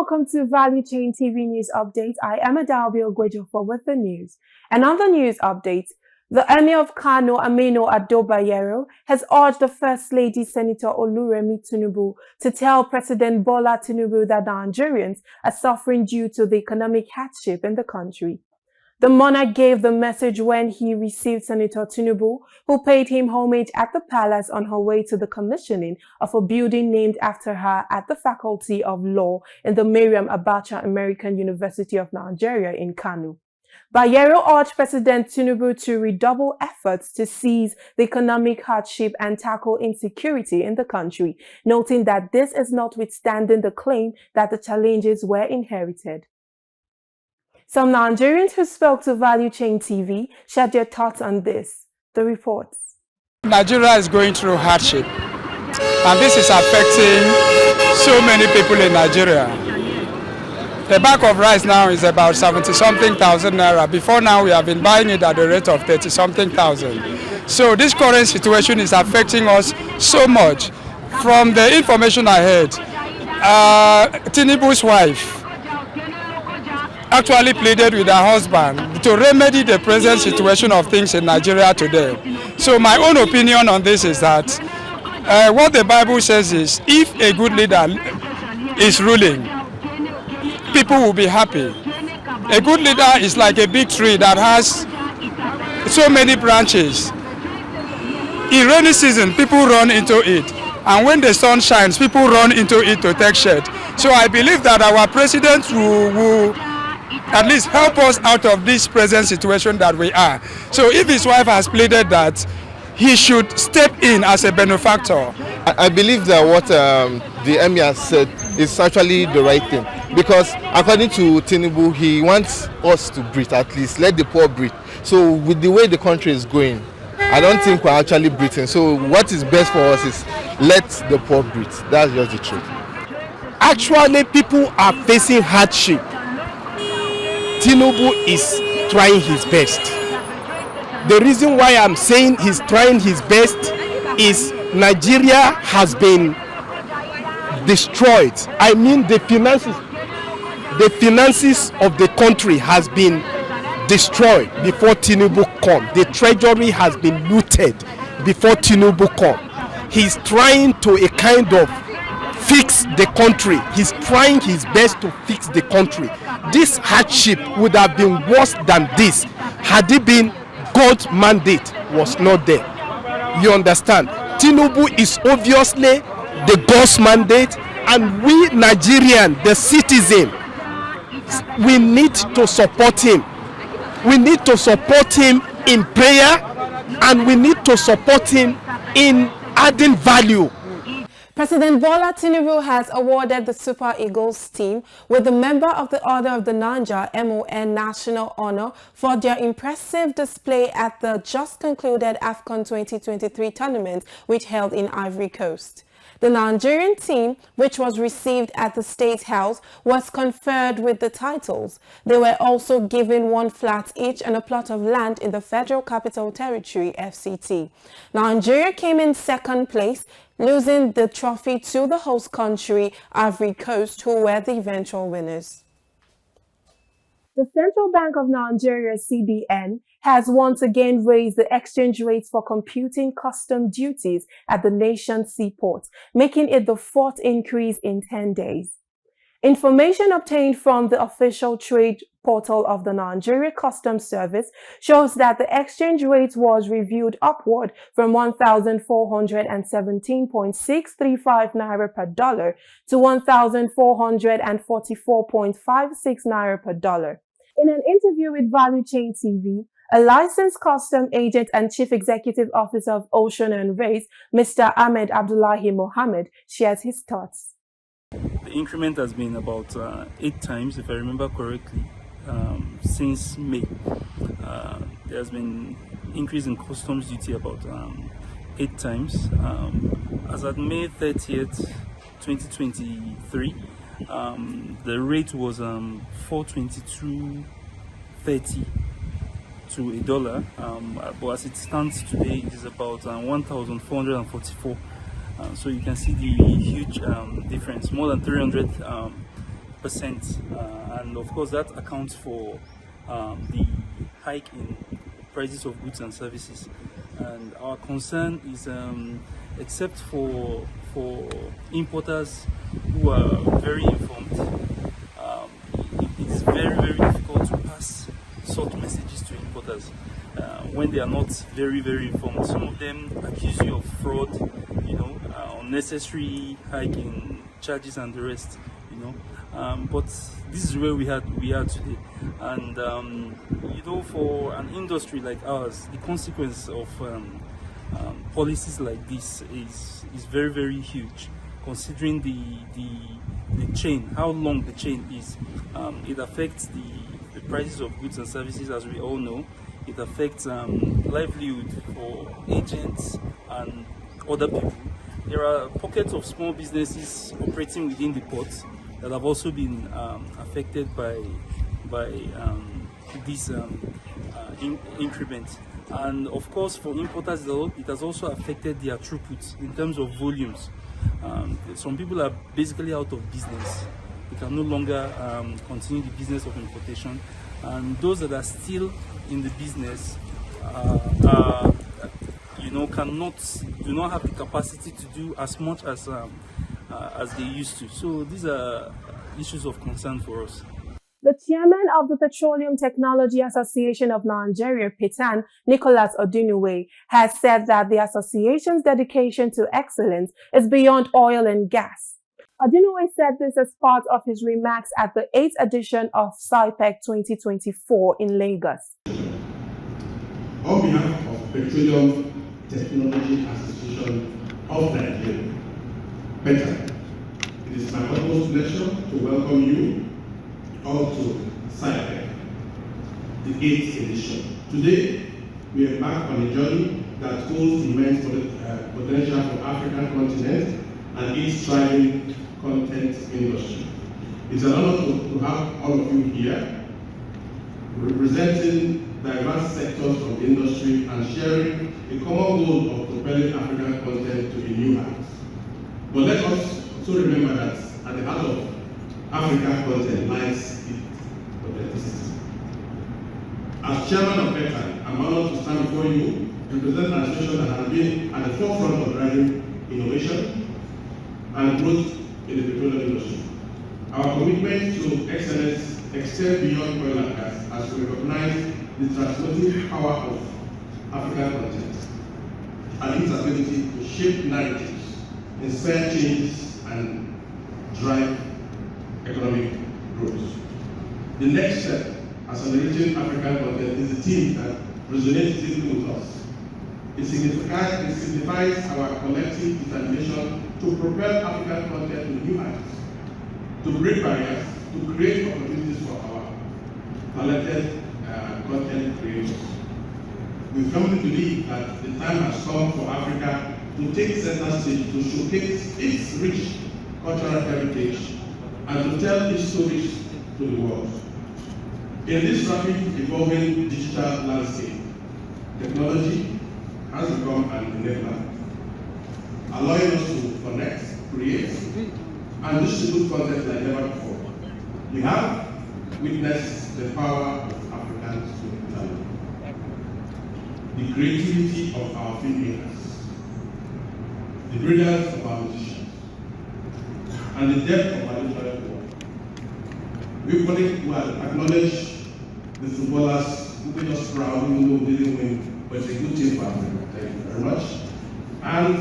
welcome to Value Chain TV News Update. I am Adalbi Ogwejofor with the news. And on the news update, the Emir of Kano, Aminu Ado Bayero, has urged the First Lady Senator Oluremi Tinubu to tell President Bola Tinubu that Nigerians are suffering due to the economic hardship in the country. The monarch gave the message when he received Senator Tinubu, who paid him homage at the palace on her way to the commissioning of a building named after her at the Faculty of Law in the Mariam Abacha American University of Nigeria in Kano. Bayero urged President Tinubu to redouble efforts to seize the economic hardship and tackle insecurity in the country, noting that this is notwithstanding the claim that the challenges were inherited. Some Nigerians who spoke to Value Chain TV shared their thoughts on this. The reports. Nigeria is going through hardship, and this is affecting so many people in Nigeria. The bag of rice now is about 70-something thousand naira. Before now, we have been buying it at the rate of 30-something thousand. So this current situation is affecting us so much. From the information I heard, Tinubu's wife actually pleaded with her husband to remedy the present situation of things in Nigeria today. So my own opinion on this is that what the Bible says is, if a good leader is ruling, people will be happy. A good leader is like a big tree that has so many branches. In rainy season, people run into it. And when the sun shines, people run into it to take shade. So I believe that our president will at least help us out of this present situation that we are. So if his wife has pleaded that, he should step in as a benefactor. I believe that what the Emir said is actually the right thing, because according to Tinubu, he wants us to breathe, at least let the poor breathe. So with the way the country is going, I don't think we're actually breathing. So what is best for us is let the poor breathe. That's just the truth. Actually, people are facing hardship. Tinubu is trying his best. The reason why I'm saying he's trying his best is Nigeria has been destroyed. I mean, the finances of the country has been destroyed before Tinubu come. The treasury has been looted before Tinubu come. He's trying to a kind of fix the country. He's trying his best to fix the country. This hardship would have been worse than this had it been God's mandate was not there. You understand? Tinubu is obviously the God's mandate, and we Nigerians, the citizen, we need to support him. We need to support him in prayer, and we need to support him in adding value. President Bola Tinubu has awarded the Super Eagles team with the Member of the Order of the Niger MON National Honor for their impressive display at the just concluded AFCON 2023 tournament, which held in Ivory Coast. The Nigerian team, which was received at the State House, was conferred with the titles. They were also given one flat each and a plot of land in the Federal Capital Territory, FCT. Nigeria came in second place, losing the trophy to the host country, Ivory Coast, who were the eventual winners. The Central Bank of Nigeria, CBN, has once again raised the exchange rates for computing custom duties at the nation's seaports, making it the fourth increase in 10 days. Information obtained from the official trade portal of the Nigeria Customs Service shows that the exchange rate was reviewed upward from 1,417.635 naira per dollar to 1,444.56 naira per dollar. In an interview with Value Chain TV, a licensed custom agent and chief executive officer of Ocean and Race, Mr. Ahmed Abdullahi Mohammed, shares his thoughts. The increment has been about 8 times, if I remember correctly, since May. There has been increase in customs duty about 8 times. As at May 30th, 2023, the rate was 422.30 to a dollar, but as it stands today, it is about 1,444. So you can see the huge difference, more than 300 and of course that accounts for the hike in prices of goods and services. And our concern is, except for importers who are very informed, it's very, very difficult to pass sort messages to importers when they are not very, very informed. Some of them accuse you of fraud, unnecessary hike in charges and the rest, but this is where we are today. And for an industry like ours, the consequence of policies like this is very, very huge, considering the chain, how long the chain is. It affects the prices of goods and services, as we all know. It affects livelihood for agents and other people. There are pockets of small businesses operating within the ports that have also been affected by this increment. And of course, for importers, it has also affected their throughput in terms of volumes. Some people are basically out of business. They can no longer continue the business of importation, and those that are still in the business do not have the capacity to do as much as they used to. So these are issues of concern for us. The chairman of the Petroleum Technology Association of Nigeria, PETAN, Nicholas Odunuwe, has said that the association's dedication to excellence is beyond oil and gas. Odunuwe said this as part of his remarks at the 8th edition of SIPEC 2024 in Lagos. On behalf of Petroleum Technology Association of Nigeria, PETAN, it is my utmost pleasure to welcome you all to SIPEC, the 8th edition. Today, we embark on a journey that holds immense potential for African continent and its thriving content industry. It's an honor to have all of you here, representing diverse sectors of the industry and sharing a common goal of propelling African content to a new heights. But let us also remember that at the heart of African content lies its authenticity. As chairman of PETAN, I'm honored to stand before you and present an association that has been at the forefront of driving innovation and growth in the petroleum industry. Our commitment to excellence extends beyond oil and gas as we recognize the transformative power of African content and its ability to shape narratives, inspire changes, and drive economic growth. The next step, accelerating African content, is the theme that resonates deeply with us. It signifies our collective determination to propel African content to new heights, to break barriers, to create opportunities for our talented content creators. We firmly believe that the time has come for Africa to take center stage to showcase its rich cultural heritage and to tell its stories to the world. In this rapid evolving digital landscape, technology has become an enabler, allowing us to connect, create, and distribute content like never before. We have witnessed the power of African storytelling, the creativity of our filmmakers, the brilliance of our musicians, and the depth of our literary work. We equally acknowledge the footballers who made us proud, even though we didn't win, but it's a good team for Africa. Thank you very much. And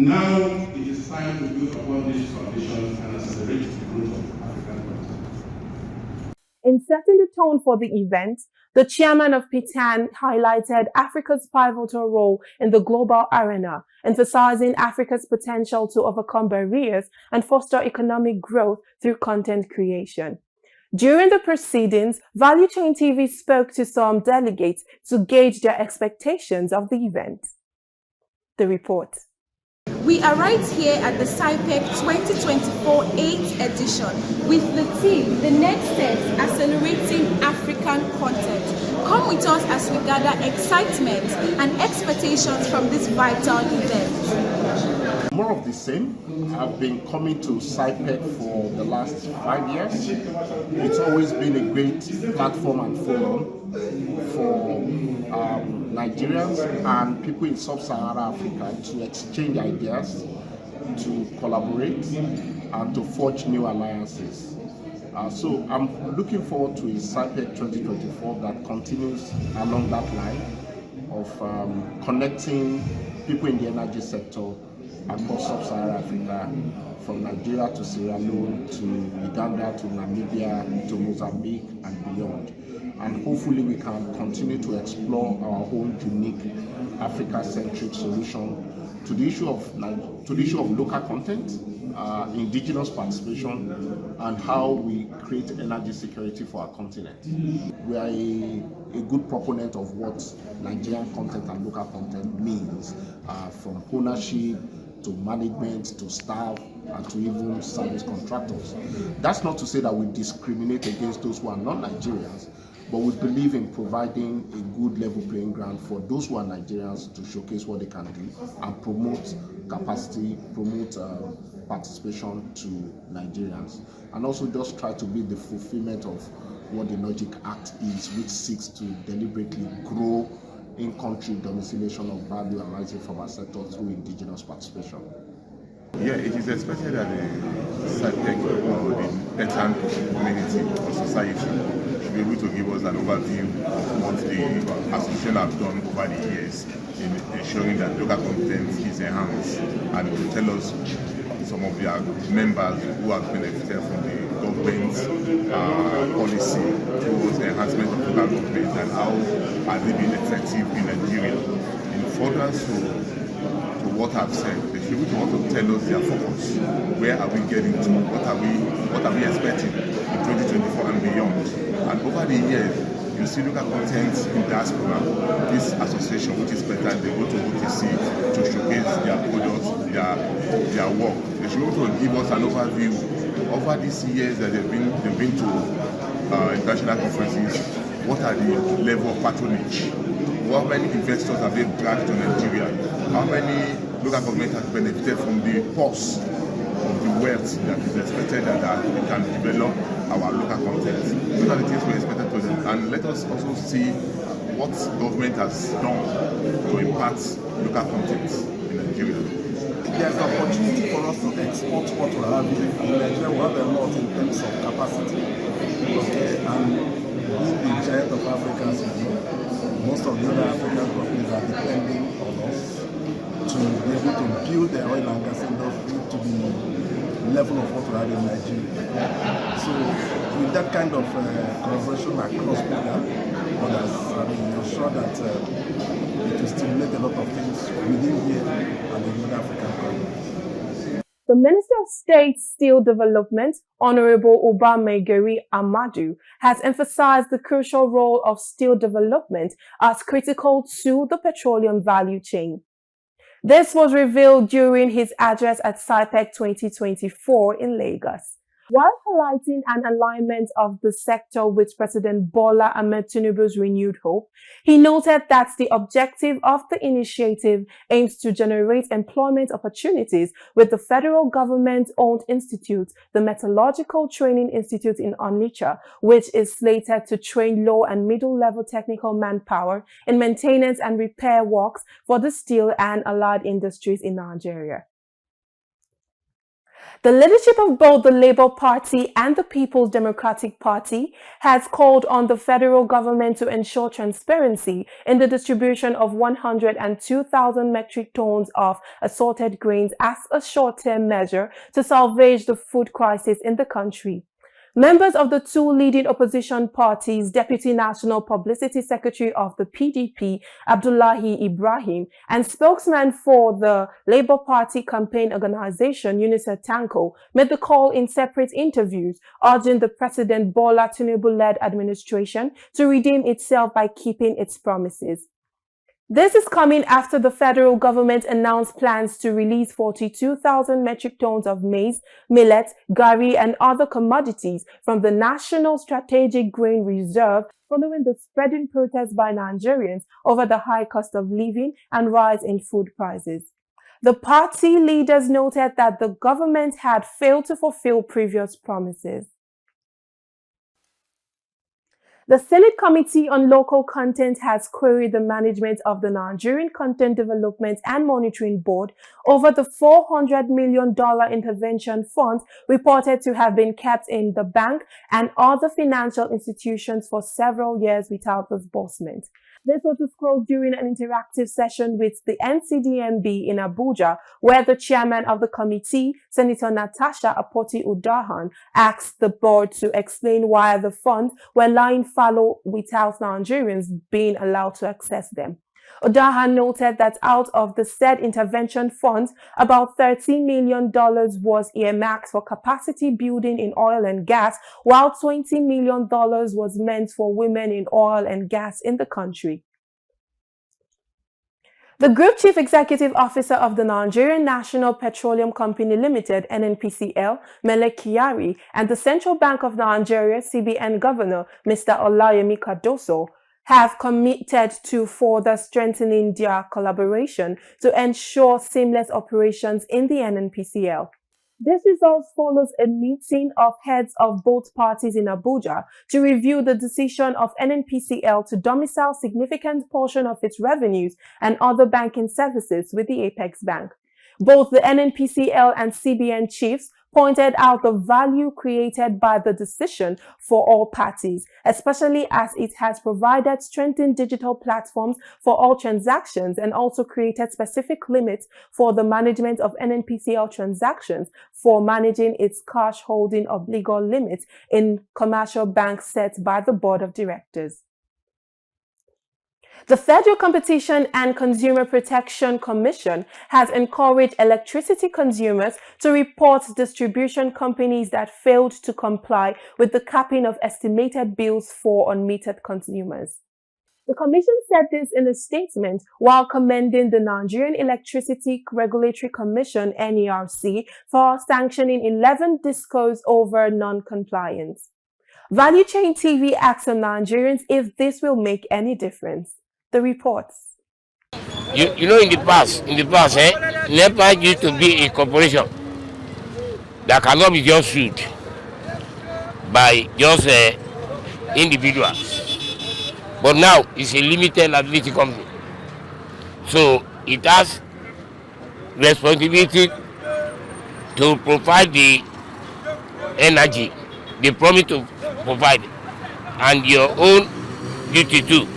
now it is time to build upon these foundations and accelerate the growth of African content. In setting the tone for the event, the chairman of PETAN highlighted Africa's pivotal role in the global arena, emphasizing Africa's potential to overcome barriers and foster economic growth through content creation. During the proceedings, Value Chain TV spoke to some delegates to gauge their expectations of the event. The report. We are right here at the SIPEC 2024 8th edition with the theme, The Next Steps, Accelerating African Content. Come with us as we gather excitement and expectations from this vital event. More of the same. I've been coming to SciPec for the last 5 years. It's always been a great platform and forum for Nigerians and people in sub-Saharan Africa to exchange ideas, to collaborate, and to forge new alliances. So I'm looking forward to a SciPec 2024 that continues along that line of connecting people in the energy sector across sub-Saharan Africa, from Nigeria to Sierra Leone, to Uganda, to Namibia, to Mozambique, and beyond. And hopefully we can continue to explore our own unique Africa-centric solution to the issue of local content, indigenous participation, and how we create energy security for our continent. We are a good proponent of what Nigerian content and local content means, from ownership to management to staff and to even service contractors. That's not to say that we discriminate against those who are not Nigerians, but we believe in providing a good level playing ground for those who are Nigerians to showcase what they can do and promote capacity, promote participation to Nigerians, and also just try to be the fulfillment of what the Logic Act is, which seeks to deliberately grow in-country domiciliation of value arising from our sector through indigenous participation. Yeah, it is expected that the SciPec or the Etan community or society should be able to give us an overview of what the association have done over the years in ensuring that local content is enhanced, and to tell us some of their members who have benefited from the government's policy towards the enhancement of local government and how have they been effective in Nigeria. In furtherance to what I've said, they should be able to tell us their focus. Where are we getting to? What are we expecting in 2024 and beyond? And over the years, you see local content in diaspora. This association, which is better, they go to OTC to showcase their products, their work. They should be able to give us an overview. Over these years that they've been to international conferences, what are the level of patronage? How many investors have they dragged to Nigeria? How many local governments have benefited from the pulse of the wealth that is expected that we can develop our local content? Those are the things we expected to them. And let us also see what government has done to impact local content in Nigeria. There's an opportunity for us to export what we have in Nigeria. We have a lot in terms of capacity. Okay, and being the giant of Africa, most of the other African countries are depending on us to be able to build the oil and gas industry to the level of what we have in Nigeria. So with that kind of collaboration across border, I'm sure that it will stimulate a lot of things within here and in other African countries. The Minister of State Steel Development, Honorable Uba Maigari Amadu, has emphasized the crucial role of steel development as critical to the petroleum value chain. This was revealed during his address at SciPec 2024 in Lagos. While highlighting an alignment of the sector with President Bola Ahmed Tinubu's renewed hope, he noted that the objective of the initiative aims to generate employment opportunities with the federal government-owned institute, the Metallurgical Training Institute in Onitsha, which is slated to train low and middle-level technical manpower in maintenance and repair works for the steel and allied industries in Nigeria. The leadership of both the Labour Party and the People's Democratic Party has called on the federal government to ensure transparency in the distribution of 102,000 metric tons of assorted grains as a short-term measure to salvage the food crisis in the country. Members of the two leading opposition parties, Deputy National Publicity Secretary of the PDP, Abdullahi Ibrahim, and spokesman for the Labour Party campaign organization, UNICEF Tanko, made the call in separate interviews, urging the President Bola Tinubu-led administration to redeem itself by keeping its promises. This is coming after the federal government announced plans to release 42,000 metric tons of maize, millet, garri, and other commodities from the National Strategic Grain Reserve following the spreading protests by Nigerians over the high cost of living and rise in food prices. The party leaders noted that the government had failed to fulfill previous promises. The Senate Committee on Local Content has queried the management of the Nigerian Content Development and Monitoring Board over the $400 million intervention fund reported to have been kept in the bank and other financial institutions for several years without disbursement. This was disclosed during an interactive session with the NCDMB in Abuja, where the chairman of the committee, Senator Natasha Akpoti-Uduaghan, asked the board to explain why the funds were lying fallow without Nigerians being allowed to access them. Uduaghan noted that out of the said intervention funds, about $13 million was earmarked for capacity building in oil and gas, while $20 million was meant for women in oil and gas in the country. The Group Chief Executive Officer of the Nigerian National Petroleum Company Limited, NNPCL, Mele Kyari, and the Central Bank of Nigeria, CBN Governor, Mr. Olayemi Cardoso, have committed to further strengthening their collaboration to ensure seamless operations in the NNPCL. This result follows a meeting of heads of both parties in Abuja to review the decision of NNPCL to domicile significant portion of its revenues and other banking services with the Apex Bank. Both the NNPCL and CBN chiefs pointed out the value created by the decision for all parties, especially as it has provided strengthened digital platforms for all transactions and also created specific limits for the management of NNPCL transactions for managing its cash holding obligor limits in commercial banks set by the Board of Directors. The Federal Competition and Consumer Protection Commission has encouraged electricity consumers to report distribution companies that failed to comply with the capping of estimated bills for unmetered consumers. The Commission said this in a statement while commending the Nigerian Electricity Regulatory Commission (NERC) for sanctioning 11 discos over non-compliance. Value Chain TV asks some Nigerians if this will make any difference. The reports. You know, in the past, NEPA used to be a corporation that cannot be just sued by just individuals. But now it's a limited liability company. So it has responsibility to provide the energy they promise to provide, and your own duty too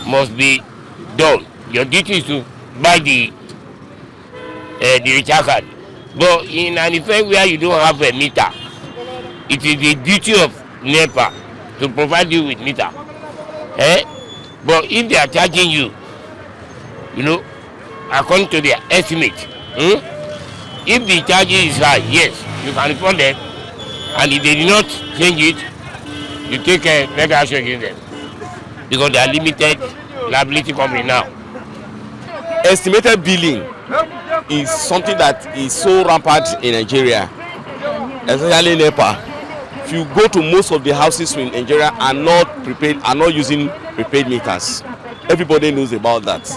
must be done. Your duty is to buy the recharge card. But in an effect where you don't have a meter, it is the duty of NEPA to provide you with meter. But if they are charging you, you know, according to their estimate, if the charge is high, yes, you can report them, and if they do not change it, you take a legal action against them, because they are limited liability company now. Estimated billing is something that is so rampant in Nigeria, especially NEPA. If you go to most of the houses in Nigeria are not using prepaid meters. Everybody knows about that,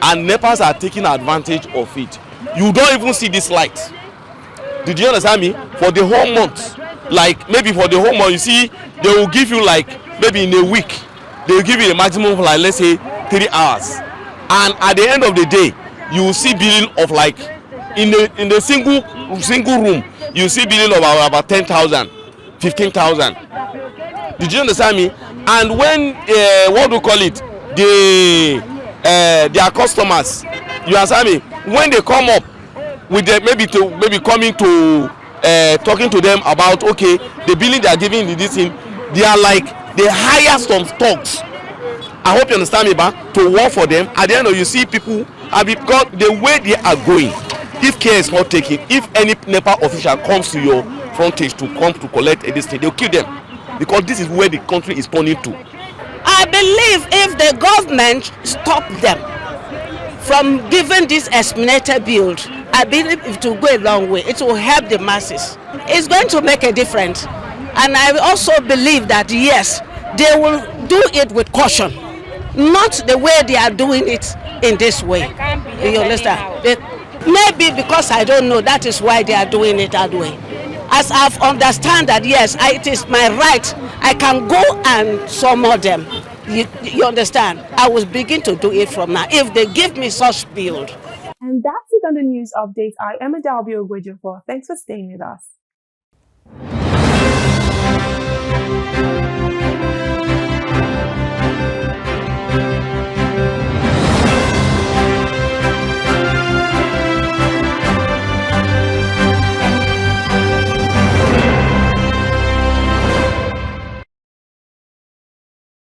and NEPAs are taking advantage of it. You don't even see this light. Did you understand me? For the whole month, like maybe for the whole month, you see they will give you like maybe in a week they will give you a maximum of like let's say 3 hours, and at the end of the day you will see billing of like in the single room you see billing of about 10,000, 15,000. Did you understand me? And when what do you call it, their customers, you understand me, when they come up with the, maybe coming to talking to them about okay the billing they are giving in this thing, they are like they hire some thugs. I hope you understand me, to work for them. At the end of you see people, because the way they are going, if care is not taken, if any NEPA official comes to your frontage to come to collect this thing, they'll kill them, because this is where the country is turning to. I believe if the government stop them from giving this estimated bill, I believe it will go a long way. It will help the masses. It's going to make a difference. And I also believe that yes, they will do it with caution, not the way they are doing it in this way. You understand? Maybe because I don't know, that is why they are doing it that way. As I've understand that, yes, it is my right. I can go and summon them. You understand? I will begin to do it from now if they give me such build. And that's it on the news update. I am Adalbi Ogwejofor. Thanks for staying with us.